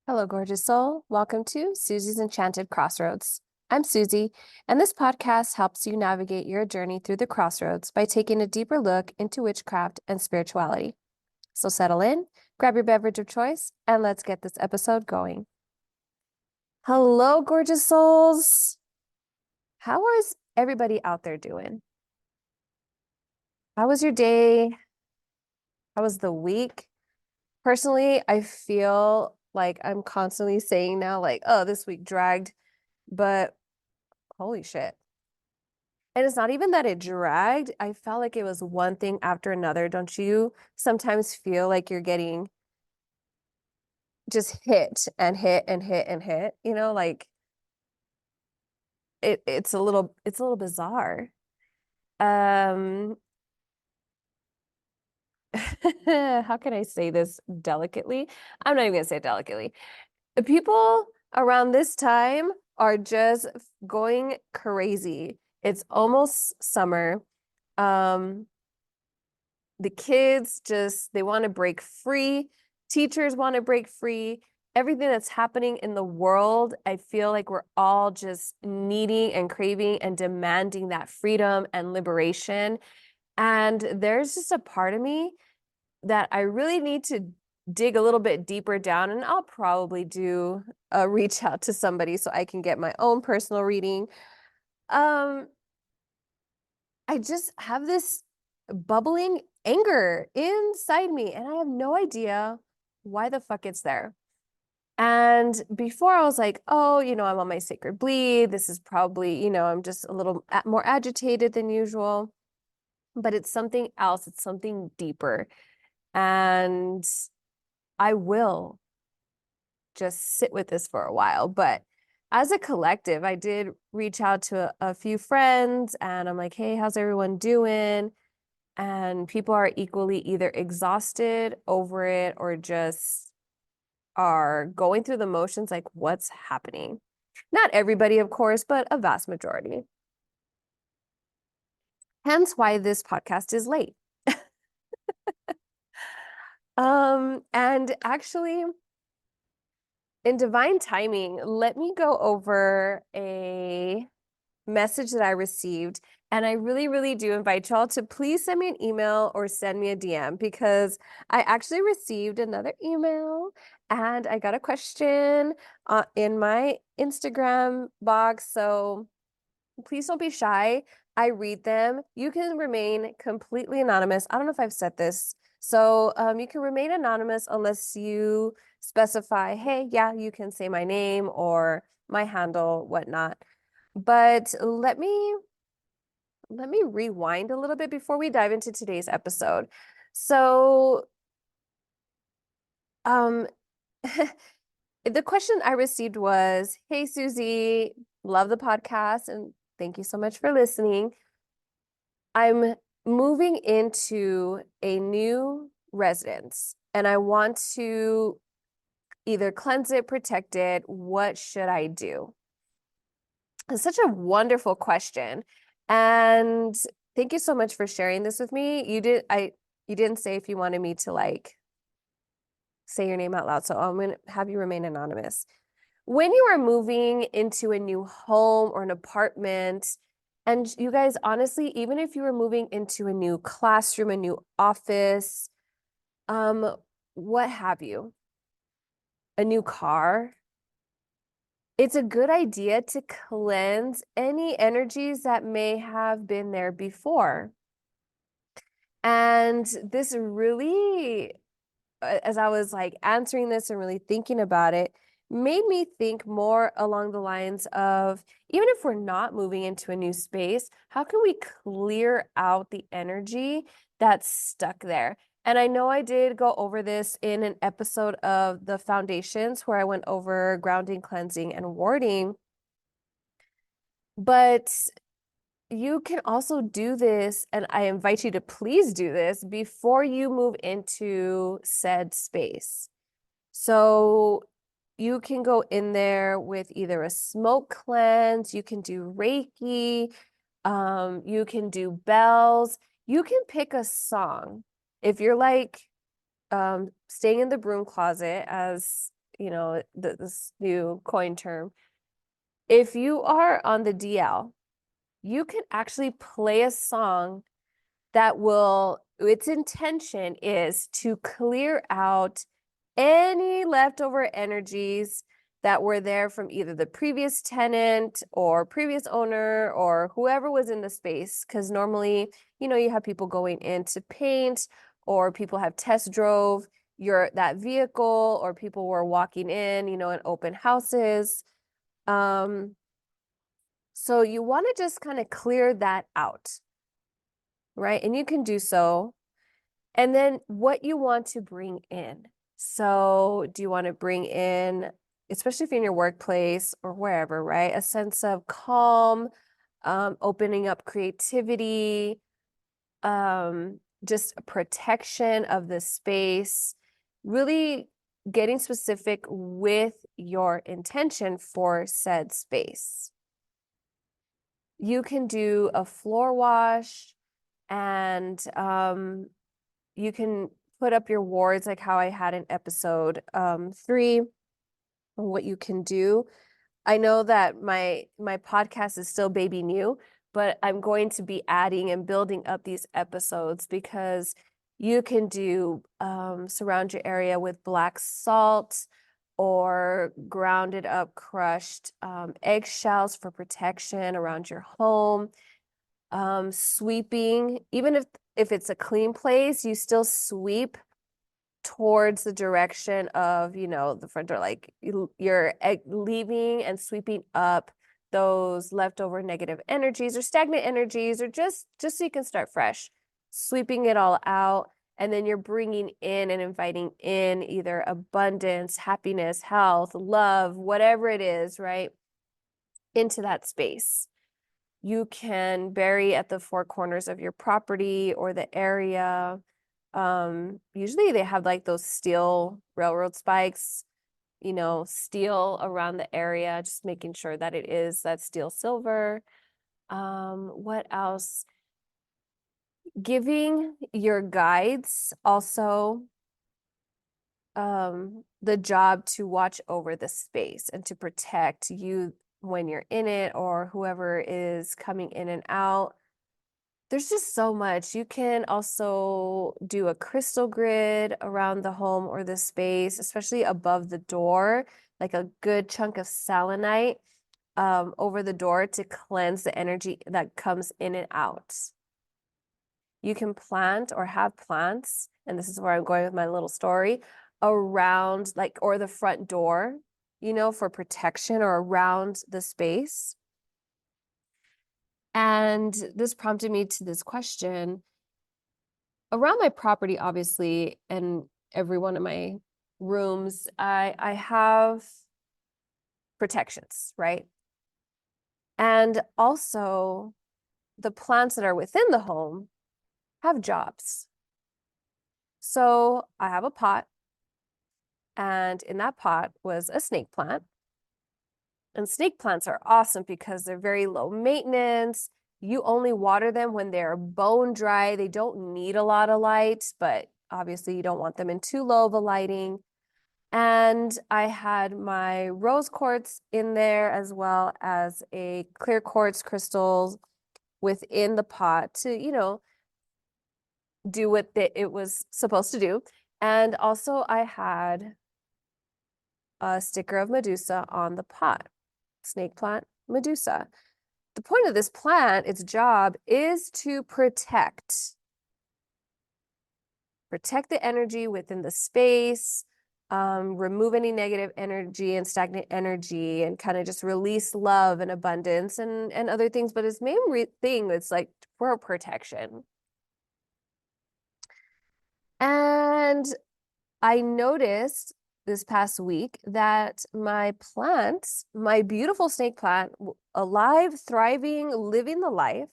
Hello, gorgeous soul. Welcome to Susie's Enchanted Crossroads. I'm Susie, and this podcast helps you navigate your journey through the crossroads by taking a deeper look into witchcraft and spirituality. So settle in, grab your beverage of choice, and let's get this episode going. Hello, gorgeous souls. How is everybody out there doing? How was your day? How was the week? Personally, I feel like I'm constantly saying now, like, oh, this week dragged, but holy shit. And it's not even that it dragged. I felt like it was one thing after another. Don't you sometimes feel like you're getting just hit and hit and hit and hit? Like it's a little bizarre. Um, how can I say this delicately? I'm not even gonna say it delicately. The people around this time are just going crazy. It's almost summer. Um, the kids just they want to break free. Teachers want to break free. Everything that's happening in the world, I feel like we're all just needing and craving and demanding that freedom and liberation. And there's just a part of me that I really need to dig a little bit deeper down, and I'll probably do a reach out to somebody so I can get my own personal reading. Um, I just have this bubbling anger inside me, and I have no idea why the fuck it's there. And before I was like, oh, I'm on my sacred bleed. This is probably, I'm just a little more agitated than usual, but it's something else. It's something deeper. And I will just sit with this for a while. But as a collective, I did reach out to a few friends and I'm like, hey, how's everyone doing? And people are equally either exhausted over it or just are going through the motions like what's happening. Not everybody, of course, but a vast majority. Hence why this podcast is late. And actually, in divine timing, let me go over a message that I received. And I really, really do invite y'all to please send me an email or send me a DM because I actually received another email and I got a question in my Instagram box. So please don't be shy. I read them. You can remain completely anonymous. I don't know if I've said this. So you can remain anonymous unless you specify, hey, yeah, you can say my name or my handle, whatnot. But let me rewind a little bit before we dive into today's episode. So, um, the question I received was, "Hey Susie, love the podcast and thank you so much for listening. I'm moving into a new residence and I want to either cleanse it, protect it. What should I do?" It's such a wonderful question. And thank you so much for sharing this with me. You didn't say if you wanted me to like say your name out loud, so I'm gonna have you remain anonymous. When you are moving into a new home or an apartment, and you guys, honestly, even if you were moving into a new classroom, a new office, um, what have you, a new car, it's a good idea to cleanse any energies that may have been there before. And this really, as I was like answering this and really thinking about it, made me think more along the lines of even if we're not moving into a new space, how can we clear out the energy that's stuck there? And I know I did go over this in an episode of the foundations where I went over grounding, cleansing, and warding. But you can also do this, and I invite you to please do this before you move into said space. So you can go in there with either a smoke cleanse, you can do Reiki, you can do bells, you can pick a song. If you're like staying in the broom closet, as this new coin term. If you are on the DL, you can actually play a song that its intention is to clear out any leftover energies that were there from either the previous tenant or previous owner or whoever was in the space. Because normally, you have people going in to paint, or people have test drove that vehicle, or people were walking in open houses. So you want to just kind of clear that out, right? And you can do so. And then what you want to bring in. So do you want to bring in, especially if you're in your workplace or wherever, right? A sense of calm, opening up creativity, just protection of the space, really getting specific with your intention for said space. You can do a floor wash, and you can put up your wards like how I had in episode 3, what you can do. I know that my podcast is still baby new, but I'm going to be adding and building up these episodes, because you can do surround your area with black salt, or grounded up crushed eggshells for protection around your home. Sweeping, even if it's a clean place, you still sweep towards the direction of the front door, like you're leaving and sweeping up those leftover negative energies or stagnant energies, or just so you can start fresh, sweeping it all out. And then you're bringing in and inviting in either abundance, happiness, health, love, whatever it is, right, into that space. You can bury at the 4 corners of your property or the area. Usually they have like those steel railroad spikes, steel around the area, just making sure that it is that steel silver. What else? Giving your guides also the job to watch over the space and to protect you when you're in it, or whoever is coming in and out. There's just so much. You can also do a crystal grid around the home or the space, especially above the door, like a good chunk of selenite over the door to cleanse the energy that comes in and out. You can plant or have plants, and this is where I'm going with my little story, around or the front door, for protection, or around the space. And this prompted me to this question. Around my property, obviously, and every one of my rooms, I have protections, right? And also the plants that are within the home have jobs. So I have a pot, and in that pot was a snake plant. And snake plants are awesome because they're very low maintenance. You only water them when they're bone dry. They don't need a lot of light, but obviously you don't want them in too low of a lighting. And I had my rose quartz in there, as well as a clear quartz crystal within the pot to, do what it was supposed to do. And also I had a sticker of Medusa on the pot. Snake plant, Medusa. The point of this plant, its job is to protect the energy within the space, remove any negative energy and stagnant energy, and kind of just release love and abundance and other things. But its main thing is like for protection. And I noticed this past week that my plants, my beautiful snake plant, alive, thriving, living the life,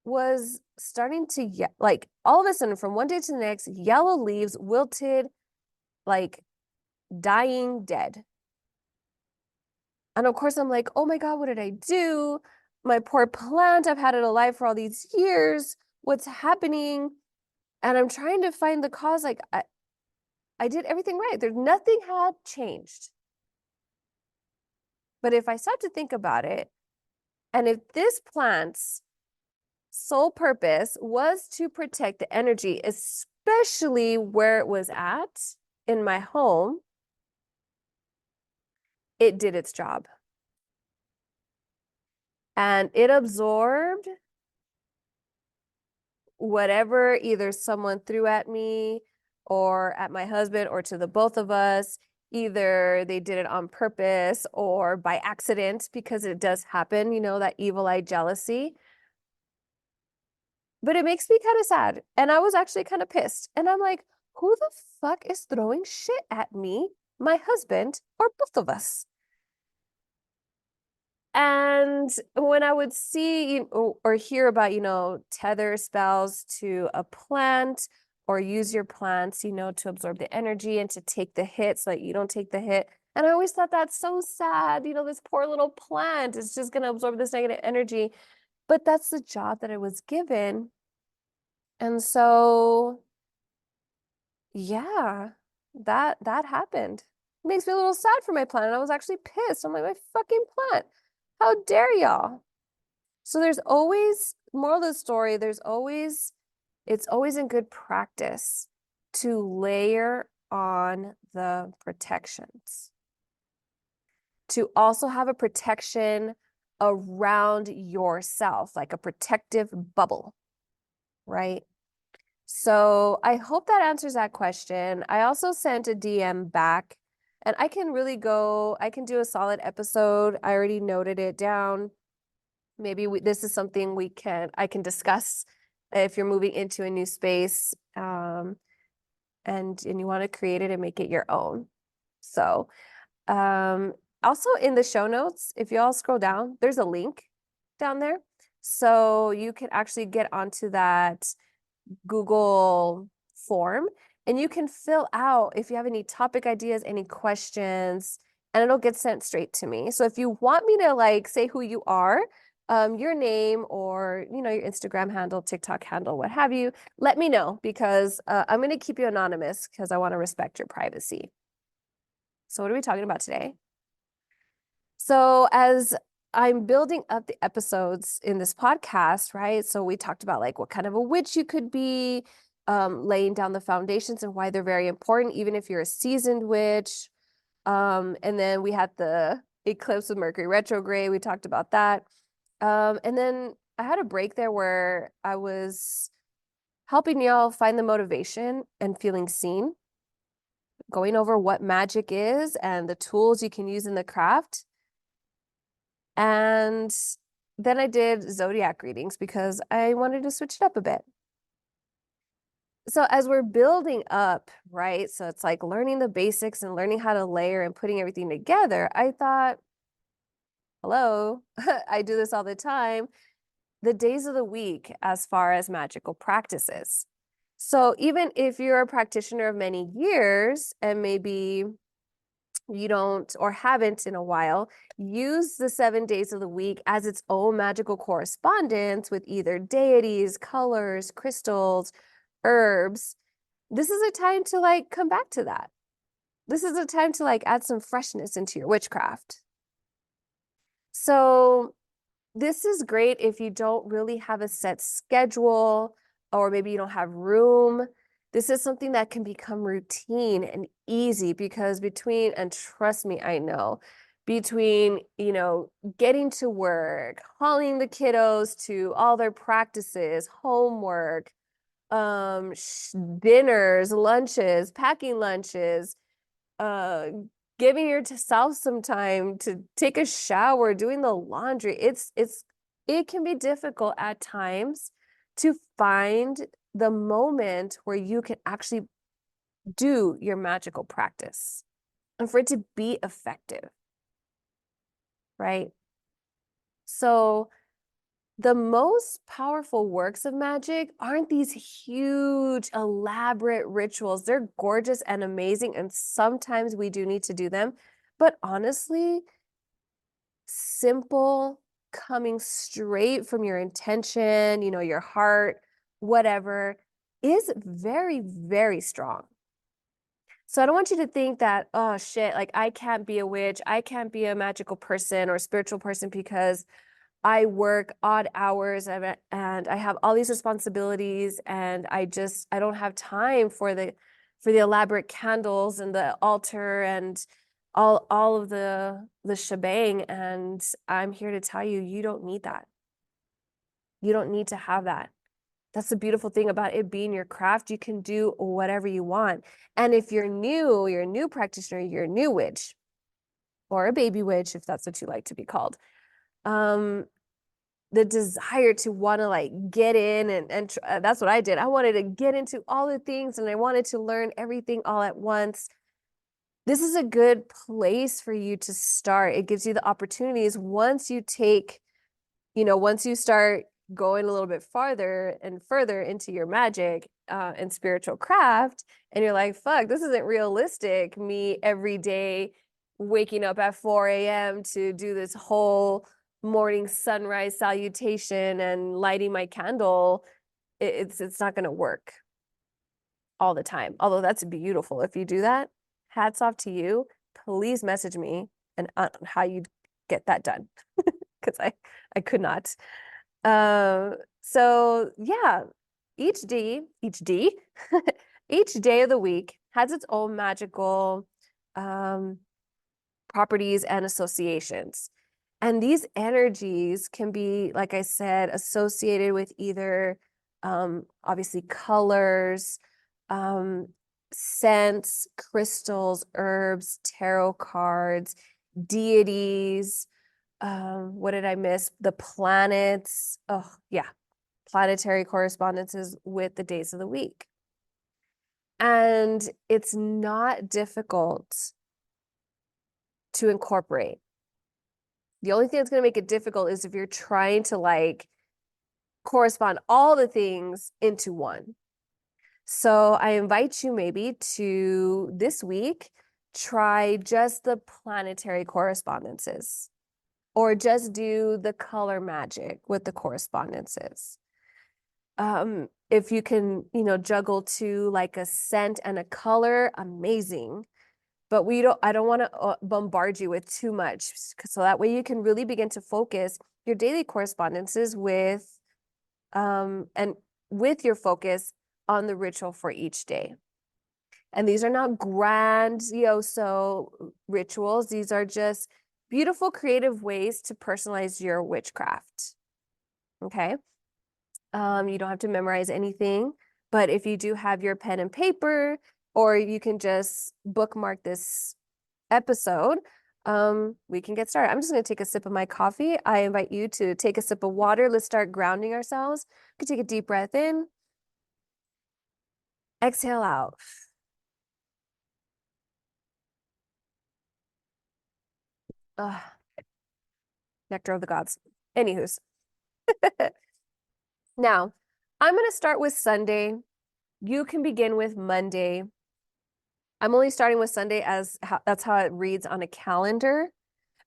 was starting to like all of a sudden, from one day to the next, yellow leaves, wilted, like dying, dead. And of course I'm like, oh my God, what did I do? My poor plant, I've had it alive for all these years. What's happening? And I'm trying to find the cause. Like I did everything right. There's nothing had changed. But if I start to think about it, and if this plant's sole purpose was to protect the energy, especially where it was at in my home, it did its job. And it absorbed whatever either someone threw at me or at my husband or to the both of us. Either they did it on purpose or by accident, because it does happen, you know, that evil eye jealousy. But it makes me kind of sad. And I was actually kind of pissed. And I'm like, who the fuck is throwing shit at me, my husband, or both of us? And when I would see or hear about, tether spells to a plant or use your plants, to absorb the energy and to take the hit so that you don't take the hit. And I always thought that's so sad. This poor little plant is just going to absorb this negative energy. But that's the job that I was given. And so, yeah, that happened. It makes me a little sad for my plant. And I was actually pissed. I'm like, my fucking plant. How dare y'all? So there's always, moral of the story, it's always in good practice to layer on the protections. To also have a protection around yourself, like a protective bubble, right? So I hope that answers that question. I also sent a DM back, and I can do a solid episode. I already noted it down. Maybe this is something I can discuss if you're moving into a new space, and you want to create it and make it your own. So, also in the show notes, if you all scroll down, there's a link down there. So you can actually get onto that Google form and you can fill out if you have any topic ideas, any questions, and it'll get sent straight to me. So if you want me to say who you are, your name or your Instagram handle, TikTok handle, what have you, let me know, because I'm going to keep you anonymous because I want to respect your privacy. So what are we talking about today? So as I'm building up the episodes in this podcast, right? So we talked about what kind of a witch you could be, laying down the foundations and why they're very important, even if you're a seasoned witch. And then we had the eclipse of Mercury retrograde. We talked about that. And then I had a break there where I was helping y'all find the motivation and feeling seen, going over what magic is and the tools you can use in the craft. And then I did zodiac readings because I wanted to switch it up a bit. So as we're building up, right? So it's like learning the basics and learning how to layer and putting everything together. I thought, hello, I do this all the time. The days of the week as far as magical practices. So even if you're a practitioner of many years and maybe you don't or haven't in a while, use the 7 days of the week as its own magical correspondence with either deities, colors, crystals, herbs. This is a time to come back to that. This is a time to add some freshness into your witchcraft. So this is great if you don't really have a set schedule or maybe you don't have room. This is something that can become routine and easy because and trust me, I know, between, getting to work, hauling the kiddos to all their practices, homework, dinners, lunches, packing lunches, giving yourself some time to take a shower, doing the laundry. It can be difficult at times to find the moment where you can actually do your magical practice and for it to be effective, right? So the most powerful works of magic aren't these huge, elaborate rituals. They're gorgeous and amazing, and sometimes we do need to do them. But honestly, simple, coming straight from your intention, your heart, whatever, is very, very strong. So I don't want you to think that, oh shit, like I can't be a witch, I can't be a magical person or spiritual person because I work odd hours and I have all these responsibilities and I don't have time for the elaborate candles and the altar and all of the shebang. And I'm here to tell you, you don't need that. You don't need to have that. That's the beautiful thing about it being your craft. You can do whatever you want. And if you're a new practitioner, you're a new witch or a baby witch, if that's what you like to be called. Um, the desire to want to like get in and that's what I did. I wanted to get into all the things and I wanted to learn everything all at once. This is a good place for you to start. It gives you the opportunities once you take, once you start going a little bit farther and further into your magic and spiritual craft, and you're like, fuck, this isn't realistic. Me every day waking up at 4 a.m. to do this whole morning sunrise salutation and lighting my candle. It's not going to work all the time. Although that's beautiful. If you do that, hats off to you. Please message me and on how you get that done because I could not. So yeah, each day, each day of the week has its own magical um, properties and associations. And these energies can be, like I said, associated with either obviously colors, um, scents, crystals, herbs, tarot cards, deities. What did I miss? The planets. Oh, yeah, planetary correspondences with the days of the week. And it's not difficult to incorporate. The only thing that's going to make it difficult is if you're trying to like correspond all the things into one. So I invite you maybe to this week try just the planetary correspondences or just do the color magic with the correspondences. If you can, juggle to like a scent and a color, amazing. But I don't want to bombard you with too much. So that way you can really begin to focus your daily correspondences and with your focus on the ritual for each day. And these are not grandioso rituals. These are just beautiful, creative ways to personalize your witchcraft. Okay. You don't have to memorize anything, but if you do have your pen and paper, or you can just bookmark this episode, we can get started. I'm just going to take a sip of my coffee. I invite you to take a sip of water. Let's start grounding ourselves. We can take a deep breath in, exhale out. Nectar of the gods. Anywho's. Now, I'm going to start with Sunday. You can begin with Monday. I'm only starting with Sunday as that's how it reads on a calendar.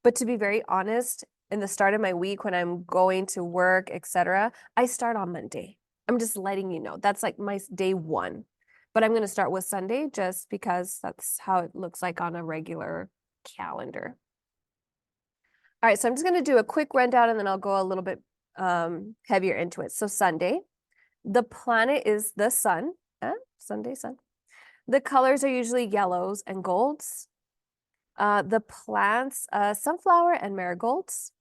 But to be very honest, in the start of my week when I'm going to work, etc., I start on Monday. I'm just letting you know. That's like my day one. But I'm going to start with Sunday just because that's how it looks like on a regular calendar. All right, so I'm just going to do a quick rundown and then I'll go a little bit heavier into it. So Sunday, the planet is the sun. Sunday, sun. The colors are usually yellows and golds. The plants, sunflower and marigolds.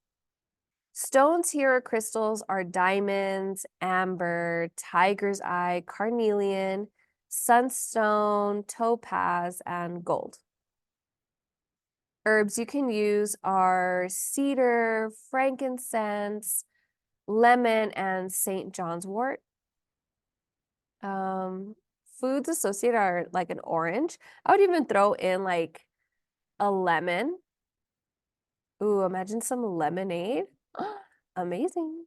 Stones here or crystals are diamonds, amber, tiger's eye, carnelian, sunstone, topaz, and gold. Herbs you can use are cedar, frankincense, lemon, and St. John's wort. Foods associated are like an orange. I would even throw in like a lemon. Ooh, imagine some lemonade. Amazing.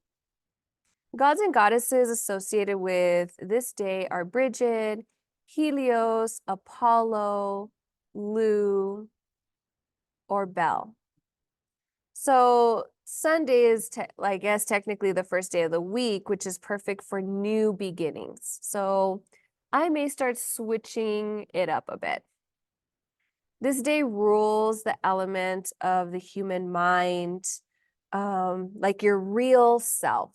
Gods and goddesses associated with this day are Bridget, Helios, Apollo, Lu, or Bel. So Sunday is, I guess, technically the first day of the week, which is perfect for new beginnings. So I may start switching it up a bit. This day rules the element of the human mind, like your real self.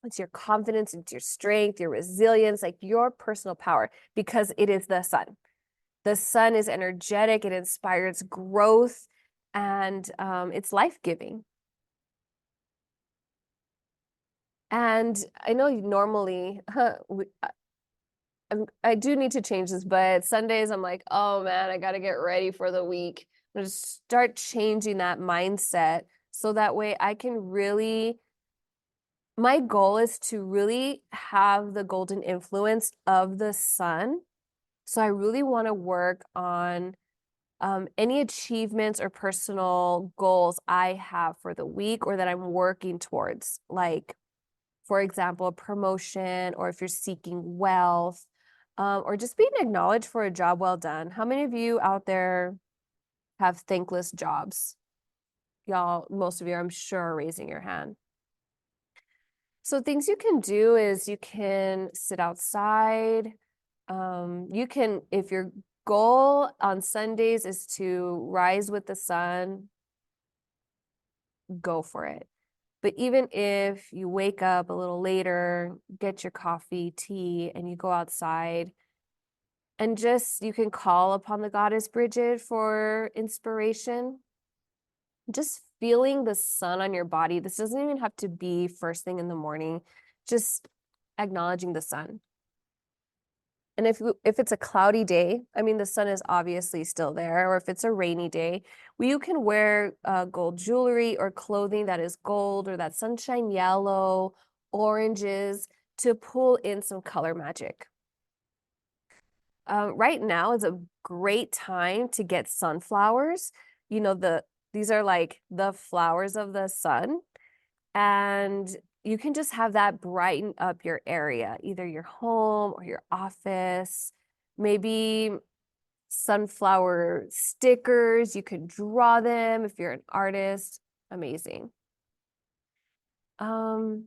It's your confidence, it's your strength, your resilience, like your personal power, because it is the sun. The sun is energetic, it inspires growth, and it's life-giving. And I know normally I do need to change this, but Sundays I'm like, oh man, I got to get ready for the week. I'm gonna start changing that mindset so that way I can really, my goal is to really have the golden influence of the sun. So I really want to work on any achievements or personal goals I have for the week or that I'm working towards, like, for example, a promotion, or if you're seeking wealth, or just being acknowledged for a job well done. How many of you out there have thankless jobs? Y'all, most of you, I'm sure, are raising your hand. So things you can do is you can sit outside. You can, if your goal on Sundays is to rise with the sun, go for it. But even if you wake up a little later, get your coffee, tea, and you go outside and just you can call upon the goddess Bridget for inspiration. Just feeling the sun on your body. This doesn't even have to be first thing in the morning, just acknowledging the sun. And if it's a cloudy day, I mean, the sun is obviously still there, or if it's a rainy day, you can wear gold jewelry or clothing that is gold or that sunshine yellow, oranges to pull in some color magic. Right now is a great time to get sunflowers. You know, these are like the flowers of the sun, and you can just have that brighten up your area, either your home or your office. Maybe sunflower stickers, you could draw them if you're an artist. Amazing. Um,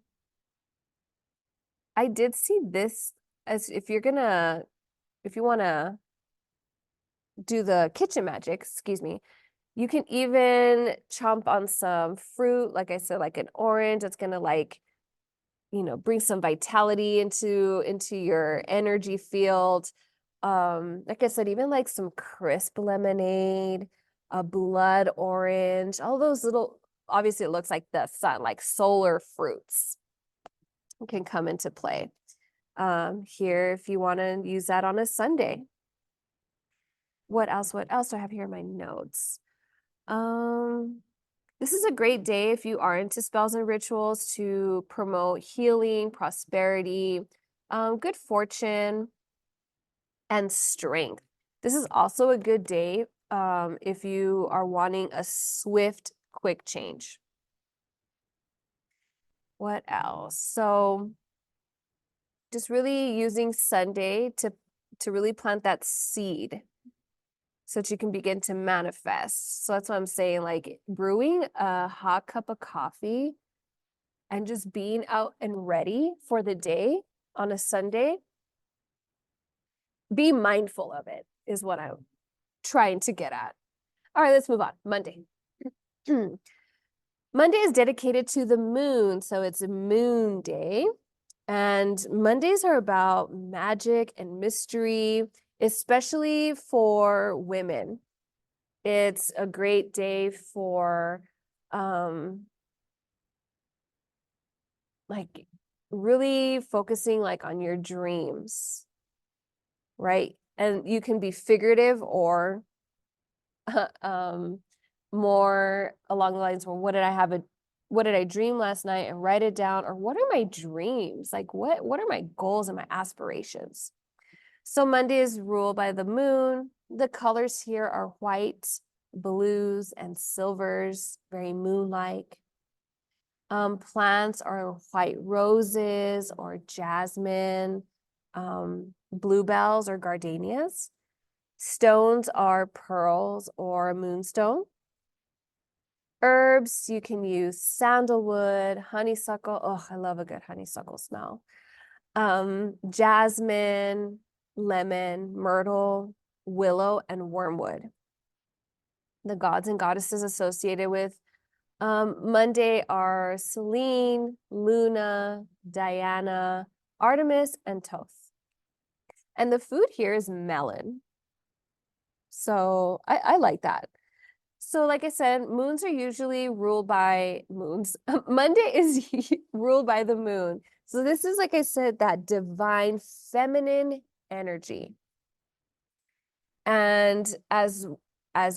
I did see this as if you want to do the kitchen magic, excuse me, you can even chomp on some fruit, like I said, like an orange. It's gonna like, bring some vitality into your energy field. Like I said, even like some crisp lemonade, a blood orange, all those little, obviously it looks like the sun, like solar fruits can come into play. Here, if you want to use that on a Sunday. What else? What else do I have here in my notes? Um, this is a great day if you are into spells and rituals to promote healing, prosperity, good fortune, and strength. This is also a good day if you are wanting a swift, quick change. What else? So just really using Sunday to really plant that seed so that you can begin to manifest. So that's what I'm saying, like brewing a hot cup of coffee and just being out and ready for the day on a Sunday. Be mindful of it is what I'm trying to get at. All right, let's move on. Monday. Monday is dedicated to the moon, so it's a moon day. And Mondays are about magic and mystery, especially for women. It's a great day for like really focusing like on your dreams, right? And you can be figurative or more along the lines, well, what did I dream last night, and write it down, or what are my dreams? Like what are my goals and my aspirations? So Monday is ruled by the moon. The colors here are white, blues, and silvers, very moon-like. Plants are white roses or jasmine, bluebells or gardenias. Stones are pearls or moonstone. Herbs, you can use sandalwood, honeysuckle. Oh, I love a good honeysuckle smell. Jasmine, lemon, myrtle, willow, and wormwood. The gods and goddesses associated with Monday are Selene, Luna, Diana, Artemis, and Thoth. And the food here is melon. So I like that. So like I said, moons are usually ruled by moons. Monday is ruled by the moon. So this is, like I said, that divine feminine energy. And as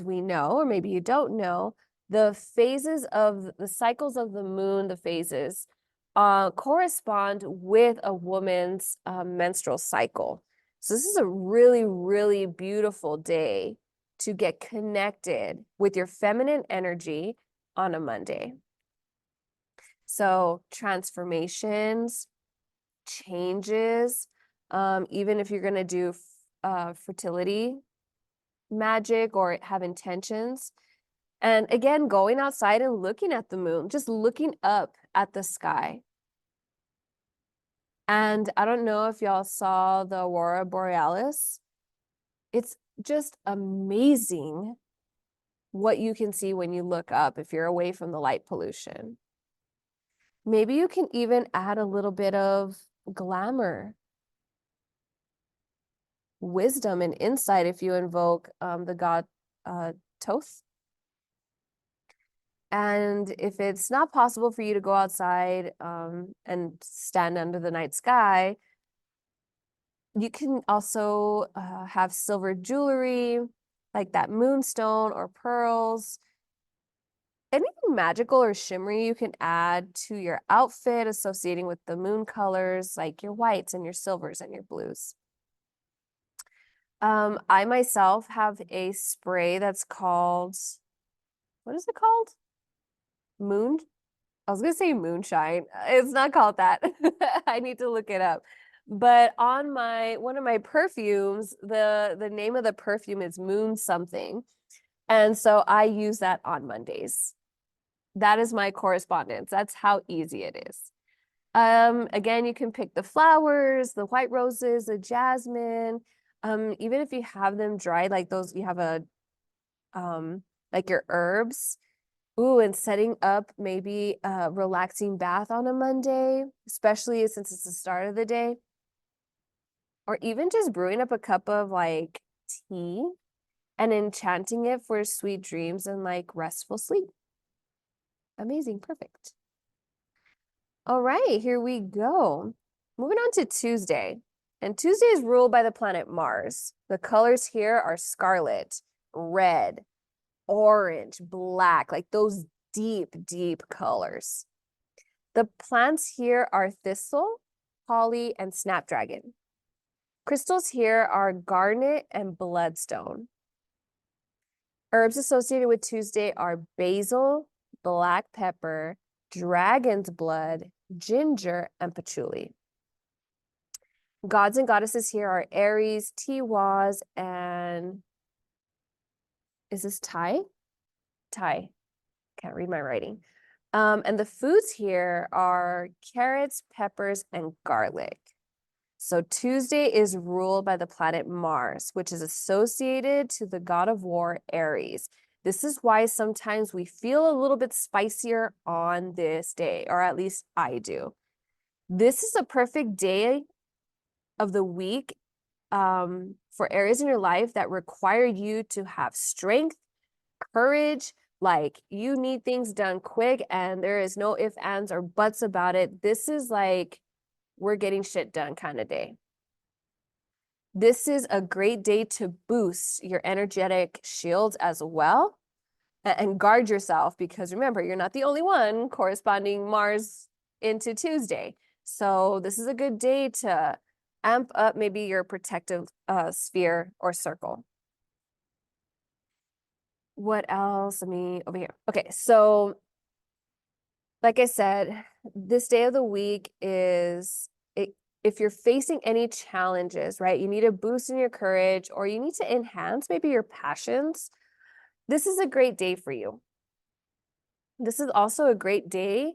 we know, or maybe you don't know, the phases of the cycles of the moon, the phases, correspond with a woman's menstrual cycle. So this is a really, really beautiful day to get connected with your feminine energy on a Monday. So transformations, changes, even if you're going to do fertility magic or have intentions. And again, going outside and looking at the moon, just looking up at the sky. And I don't know if y'all saw the aurora borealis. It's just amazing what you can see when you look up if you're away from the light pollution. Maybe you can even add a little bit of glamour, wisdom, and insight if you invoke the god Thoth. And if it's not possible for you to go outside and stand under the night sky, you can also have silver jewelry, like that moonstone or pearls. Anything magical or shimmery you can add to your outfit associating with the moon colors, like your whites and your silvers and your blues. I myself have a spray that's called, what is it called? Moon? I was gonna say moonshine. It's not called that. I need to look it up. But on one of my perfumes, the name of the perfume is Moon something. And so I use that on Mondays. That is my correspondence. That's how easy it is. Again, you can pick the flowers, the white roses, the jasmine. Even if you have them dried, like those, you have like your herbs. Ooh, and setting up maybe a relaxing bath on a Monday, especially since it's the start of the day. Or even just brewing up a cup of like tea and enchanting it for sweet dreams and like restful sleep. Amazing, perfect. All right, here we go. Moving on to Tuesday. And Tuesday is ruled by the planet Mars. The colors here are scarlet, red, orange, black, like those deep, deep colors. The plants here are thistle, holly, and snapdragon. Crystals here are garnet and bloodstone. Herbs associated with Tuesday are basil, black pepper, dragon's blood, ginger, and patchouli. Gods and goddesses here are Aries, Tiwaz, and is this Thai? Thai. Can't read my writing. And the foods here are carrots, peppers, and garlic. So Tuesday is ruled by the planet Mars, which is associated to the god of war, Aries. This is why sometimes we feel a little bit spicier on this day, or at least I do. This is a perfect day of the week for areas in your life that require you to have strength, courage, like you need things done quick and there is no ifs, ands, or buts about it. This is like we're getting shit done kind of day. This is a great day to boost your energetic shields as well and guard yourself because remember, you're not the only one corresponding Mars into Tuesday. So this is a good day to amp up maybe your protective sphere or circle. What else? Let me over here. Okay, so like I said, this day of the week is if you're facing any challenges, right? You need a boost in your courage or you need to enhance maybe your passions. This is a great day for you. This is also a great day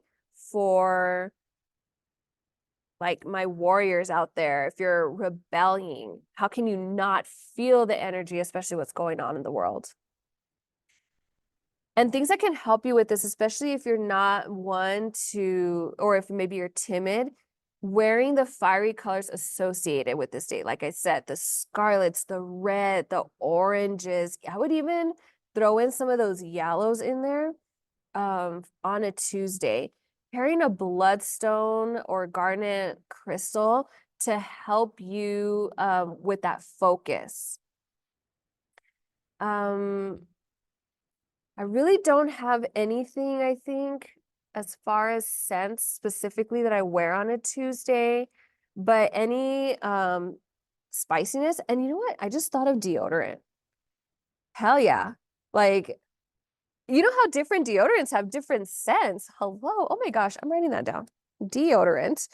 for like my warriors out there, if you're rebelling, how can you not feel the energy, especially what's going on in the world? And things that can help you with this, especially if you're not one to, or if maybe you're timid, wearing the fiery colors associated with this date. Like I said, the scarlets, the red, the oranges. I would even throw in some of those yellows in there on a Tuesday. Carrying a bloodstone or garnet crystal to help you with that focus. I really don't have anything, I think, as far as scents specifically that I wear on a Tuesday, but any spiciness. And you know what? I just thought of deodorant. Hell yeah. Like, you know how different deodorants have different scents. Hello. Oh my gosh, I'm writing that down. Deodorant.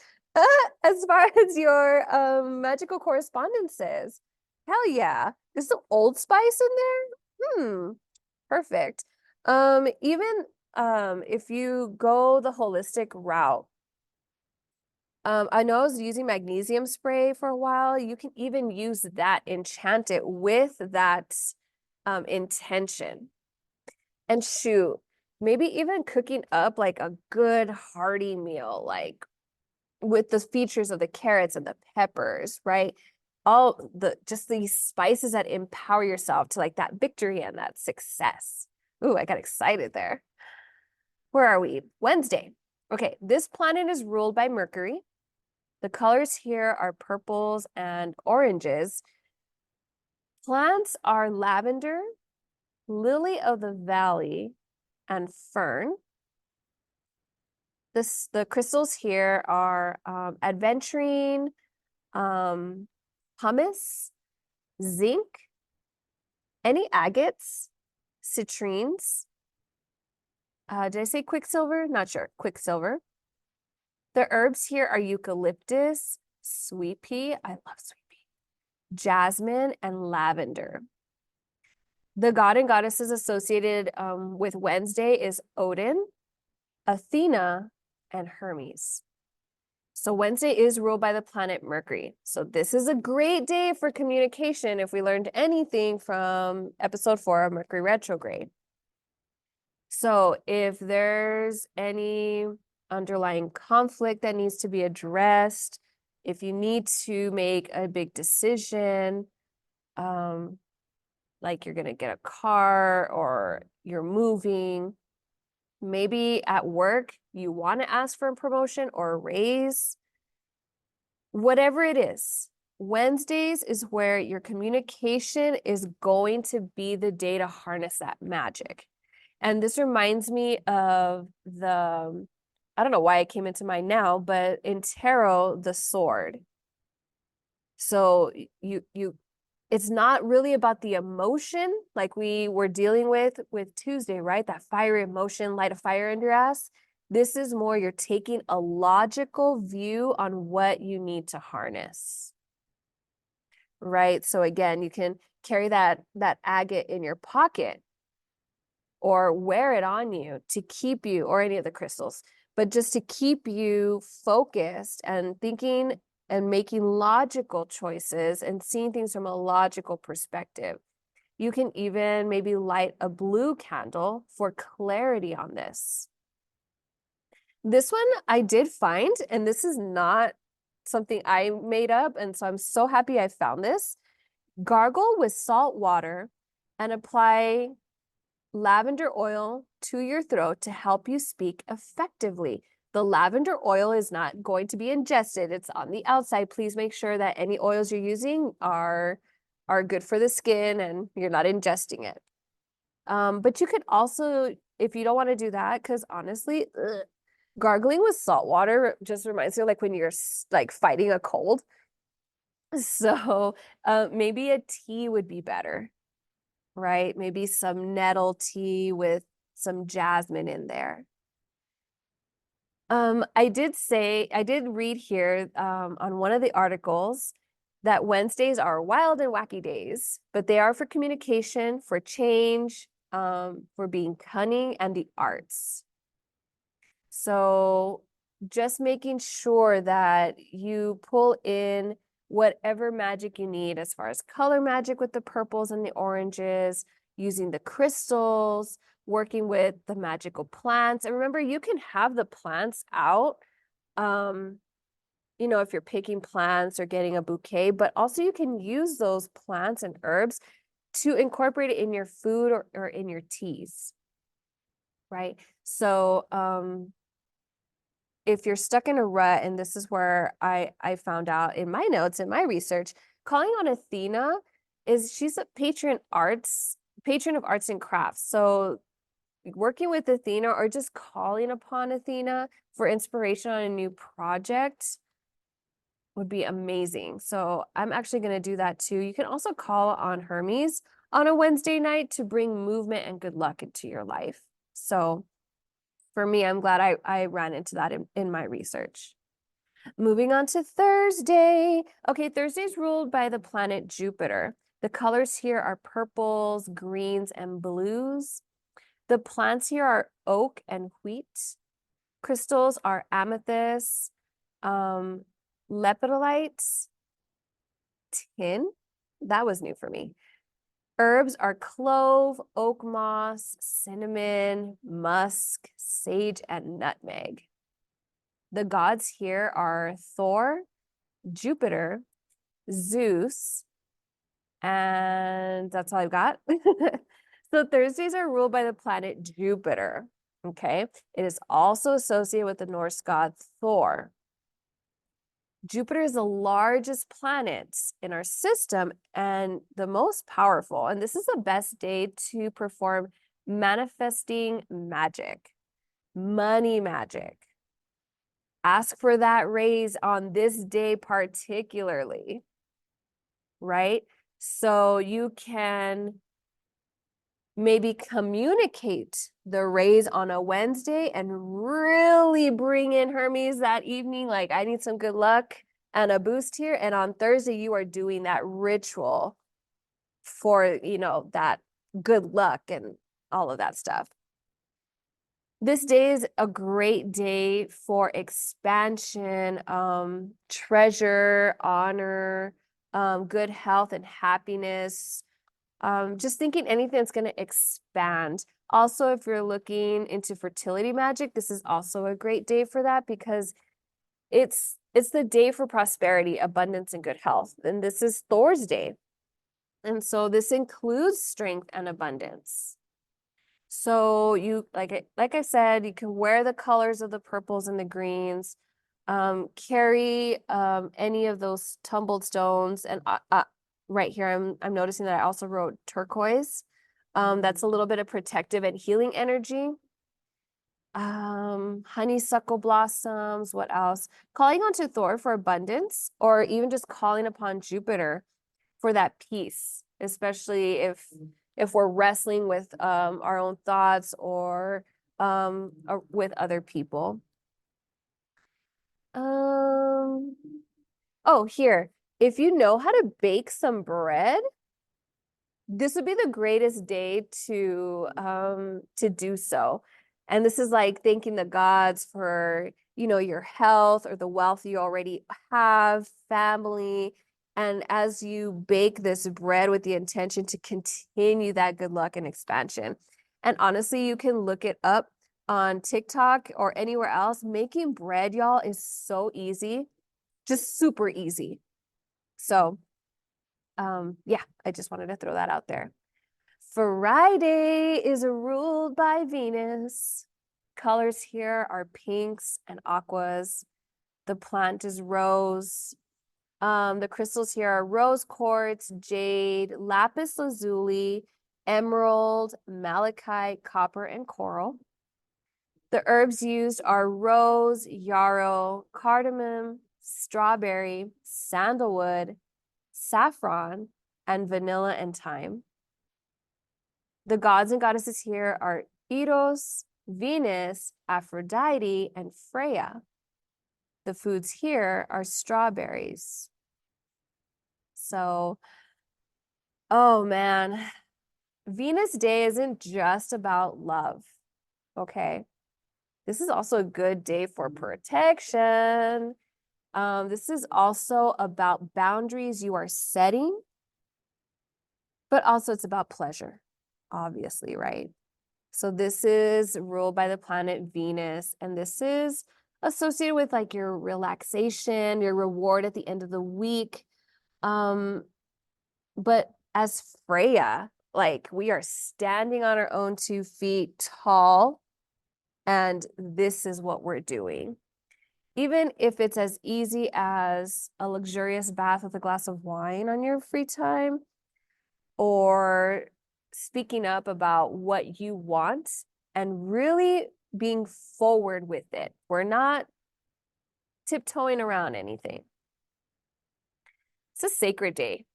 As far as your magical correspondences. Hell yeah. Is some Old Spice in there? Perfect. Even if you go the holistic route, I know I was using magnesium spray for a while. You can even use that, enchant it with that intention. And shoot, maybe even cooking up like a good hearty meal, like with the features of the carrots and the peppers, right? All the just these spices that empower yourself to like that victory and that success. Ooh, I got excited there. Where are we? Wednesday. Okay, this planet is ruled by Mercury. The colors here are purples and oranges. Plants are lavender, lily of the valley, and fern. The crystals here are adventurine, pumice, zinc, any agates, citrines. Did I say quicksilver? Not sure. Quicksilver. The herbs here are eucalyptus, sweet pea. I love sweet pea. Jasmine and lavender. The god and goddesses associated with Wednesday is Odin, Athena, and Hermes. So Wednesday is ruled by the planet Mercury. So this is a great day for communication if we learned anything from episode 4 of Mercury retrograde. So if there's any underlying conflict that needs to be addressed, if you need to make a big decision, like you're going to get a car or you're moving, maybe at work you want to ask for a promotion or a raise, whatever it is, Wednesdays is where your communication is going to be the day to harness that magic. And this reminds me of I don't know why it came into mind now, but in tarot, the sword. So it's not really about the emotion like we were dealing with Tuesday, right? That fiery emotion, light a fire under your ass. This is more you're taking a logical view on what you need to harness, right? So again, you can carry that agate in your pocket or wear it on you to keep you, or any of the crystals, but just to keep you focused and thinking and making logical choices and seeing things from a logical perspective. You can even maybe light a blue candle for clarity on this. This one I did find, and this is not something I made up, and so I'm so happy I found this. Gargle with salt water and apply lavender oil to your throat to help you speak effectively. The lavender oil is not going to be ingested. It's on the outside. Please make sure that any oils you're using are good for the skin and you're not ingesting it. But you could also, if you don't want to do that, because honestly, gargling with salt water just reminds me of like when you're like fighting a cold. So maybe a tea would be better, right? Maybe some nettle tea with some jasmine in there. I did read here on one of the articles that Wednesdays are wild and wacky days, but they are for communication, for change, for being cunning, and the arts. So just making sure that you pull in whatever magic you need as far as color magic with the purples and the oranges, using the crystals, working with the magical plants. And remember, you can have the plants out, you know, if you're picking plants or getting a bouquet, but also you can use those plants and herbs to incorporate it in your food or in your teas, right? So, if you're stuck in a rut, and this is where I found out in my notes, in my research, calling on Athena she's a patron of arts and crafts. So working with Athena or just calling upon Athena for inspiration on a new project would be amazing. So I'm actually going to do that too. You can also call on Hermes on a Wednesday night to bring movement and good luck into your life. So for me, I'm glad I ran into that in my research. Moving on to Thursday. Okay, Thursday's ruled by the planet Jupiter. The colors here are purples, greens, and blues. The plants here are oak and wheat. Crystals are amethyst, lepidolite, tin. That was new for me. Herbs are clove, oak moss, cinnamon, musk, sage, and nutmeg. The gods here are Thor, Jupiter, Zeus, and that's all I've got. So Thursdays are ruled by the planet Jupiter. Okay. It is also associated with the Norse god Thor. Jupiter is the largest planet in our system and the most powerful. And this is the best day to perform manifesting magic, money magic. Ask for that raise on this day particularly, right? So you can maybe communicate the raise on a Wednesday and really bring in Hermes that evening. Like, I need some good luck and a boost here. And on Thursday, you are doing that ritual for, you know, that good luck and all of that stuff. This day is a great day for expansion, treasure, honor, good health and happiness. Just thinking anything that's going to expand. Also, if you're looking into fertility magic, this is also a great day for that because it's the day for prosperity, abundance, and good health. And this is Thor's day. And so this includes strength and abundance. So you like I said, you can wear the colors of the purples and the greens, carry any of those tumbled stones, and right here I'm noticing that I also wrote turquoise. That's a little bit of protective and healing energy. Honeysuckle blossoms, what else? Calling onto Thor for abundance, or even just calling upon Jupiter for that peace, especially if we're wrestling with our own thoughts or with other people. Oh, here, if you know how to bake some bread, this would be the greatest day to do so. And this is like thanking the gods for, you know, your health or the wealth you already have, family. And as you bake this bread with the intention to continue that good luck and expansion. And honestly, you can look it up on TikTok or anywhere else. Making bread, y'all, is so easy, just super easy. So, yeah, I just wanted to throw that out there. Friday is ruled by Venus. Colors here are pinks and aquas. The plant is rose. The crystals here are rose quartz, jade, lapis lazuli, emerald, malachite, copper, and coral. The herbs used are rose, yarrow, cardamom, strawberry, sandalwood, saffron, and vanilla and thyme. The gods and goddesses here are Eros, Venus, Aphrodite, and Freya. The foods here are strawberries. So, oh man, Venus Day isn't just about love, okay? This is also a good day for protection. This is also about boundaries you are setting, but also it's about pleasure, obviously, right? So this is ruled by the planet Venus, and this is associated with like your relaxation, your reward at the end of the week. But as Freya, like we are standing on our own 2 feet tall, and this is what we're doing. Even if it's as easy as a luxurious bath with a glass of wine on your free time, or speaking up about what you want and really being forward with it. We're not tiptoeing around anything. It's a sacred day.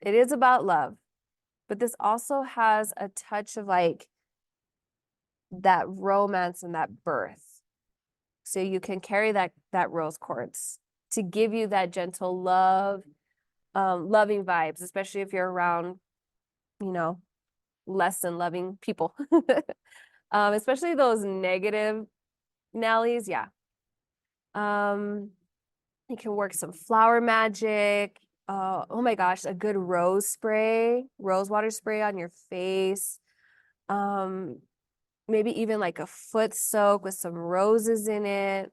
It is about love, but this also has a touch of like that romance and that birth. So you can carry that rose quartz to give you that gentle love, loving vibes, especially if you're around, less than loving people. Especially those negative Nellies, yeah. You can work some flower magic. Oh my gosh, a good rose water spray on your face. Maybe even like a foot soak with some roses in it.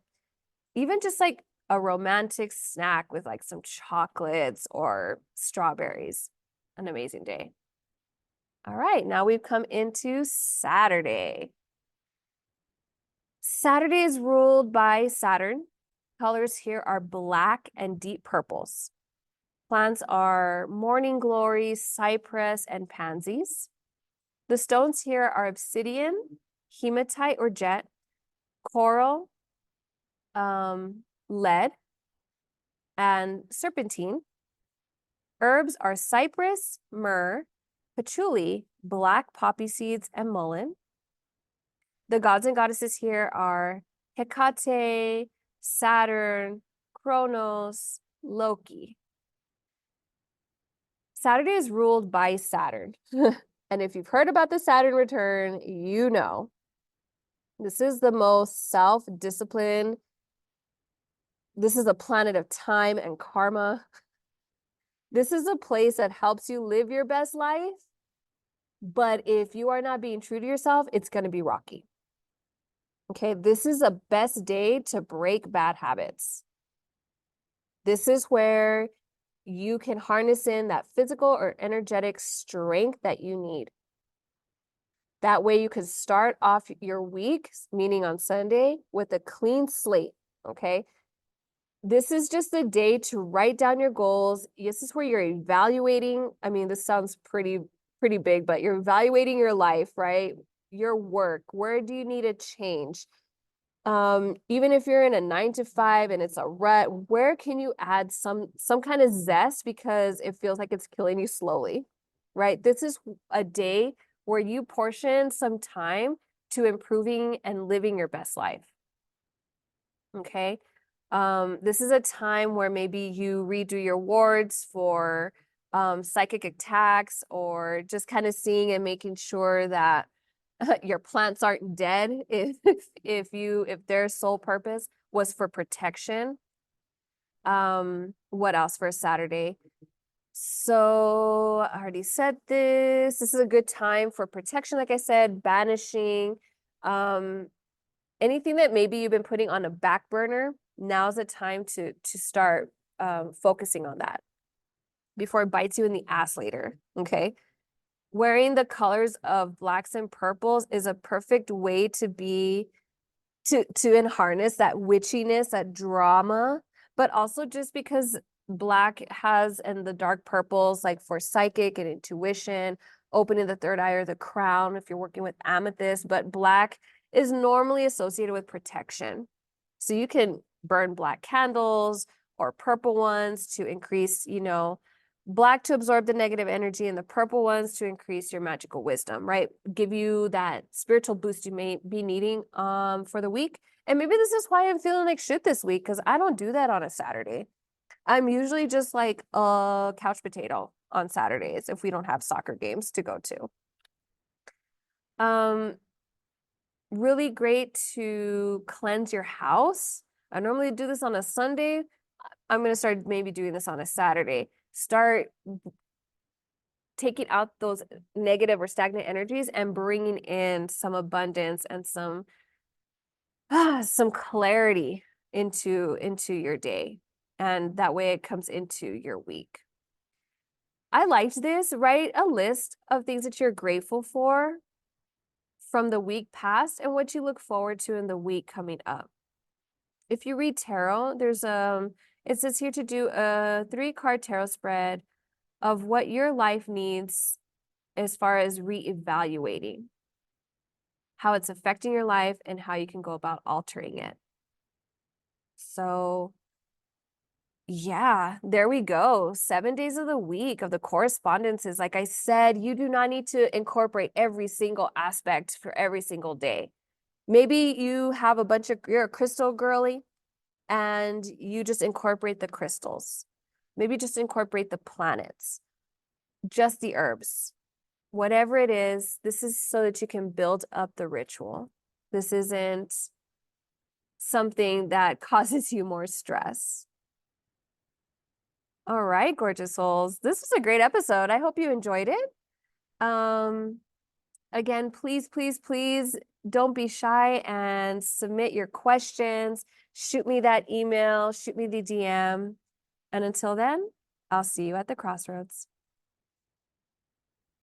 Even just like a romantic snack with like some chocolates or strawberries. An amazing day. All right, now we've come into Saturday. Saturday is ruled by Saturn. Colors here are black and deep purples. Plants are morning glory, cypress, and pansies. The stones here are obsidian, hematite or jet, coral, lead, and serpentine. Herbs are cypress, myrrh, patchouli, black poppy seeds, and mullein. The gods and goddesses here are Hecate, Saturn, Kronos, Loki. Saturday is ruled by Saturn. And if you've heard about the Saturn return, you know. This is the most self-disciplined. This is a planet of time and karma. This is a place that helps you live your best life. But if you are not being true to yourself, it's going to be rocky. Okay, this is a best day to break bad habits. This is where you can harness in that physical or energetic strength that you need. That way you can start off your week, meaning on Sunday, with a clean slate, okay? This is just a day to write down your goals. This is where you're evaluating. I mean, this sounds pretty big, but you're evaluating your life, right? Your work. Where do you need a change? Even if you're in a 9 to 5 and it's a rut, where can you add some kind of zest because it feels like it's killing you slowly, right? This is a day where you portion some time to improving and living your best life. Okay. This is a time where maybe you redo your wards for psychic attacks or just kind of seeing and making sure that your plants aren't dead if their sole purpose was for protection. What else for Saturday? So I already said this. This is a good time for protection, like I said, banishing. Anything that maybe you've been putting on a back burner, now's the time to start focusing on that before it bites you in the ass later, okay? Wearing the colors of blacks and purples is a perfect way to harness that witchiness, that drama, but also just because black has and the dark purples like for psychic and intuition, opening the third eye or the crown if you're working with amethyst, but black is normally associated with protection. So you can burn black candles or purple ones to increase, black to absorb the negative energy and the purple ones to increase your magical wisdom, right? Give you that spiritual boost you may be needing for the week. And maybe this is why I'm feeling like shit this week because I don't do that on a Saturday. I'm usually just like a couch potato on Saturdays if we don't have soccer games to go to. Really great to cleanse your house. I normally do this on a Sunday. I'm going to start maybe doing this on a Saturday. Start taking out those negative or stagnant energies and bringing in some abundance and some clarity into your day. And that way it comes into your week. I liked this. Write a list of things that you're grateful for from the week past and what you look forward to in the week coming up. If you read tarot, it says here to do a 3-card tarot spread of what your life needs as far as reevaluating, how it's affecting your life and how you can go about altering it. So yeah, there we go. 7 days of the week of the correspondences. Like I said, you do not need to incorporate every single aspect for every single day. Maybe you have you're a crystal girly and you just incorporate the crystals. Maybe just incorporate the planets, just the herbs. Whatever it is, this is so that you can build up the ritual. This isn't something that causes you more stress. All right, gorgeous souls. This was a great episode. I hope you enjoyed it. Again, please, please, please don't be shy and submit your questions. Shoot me that email, shoot me the DM. And until then, I'll see you at the crossroads.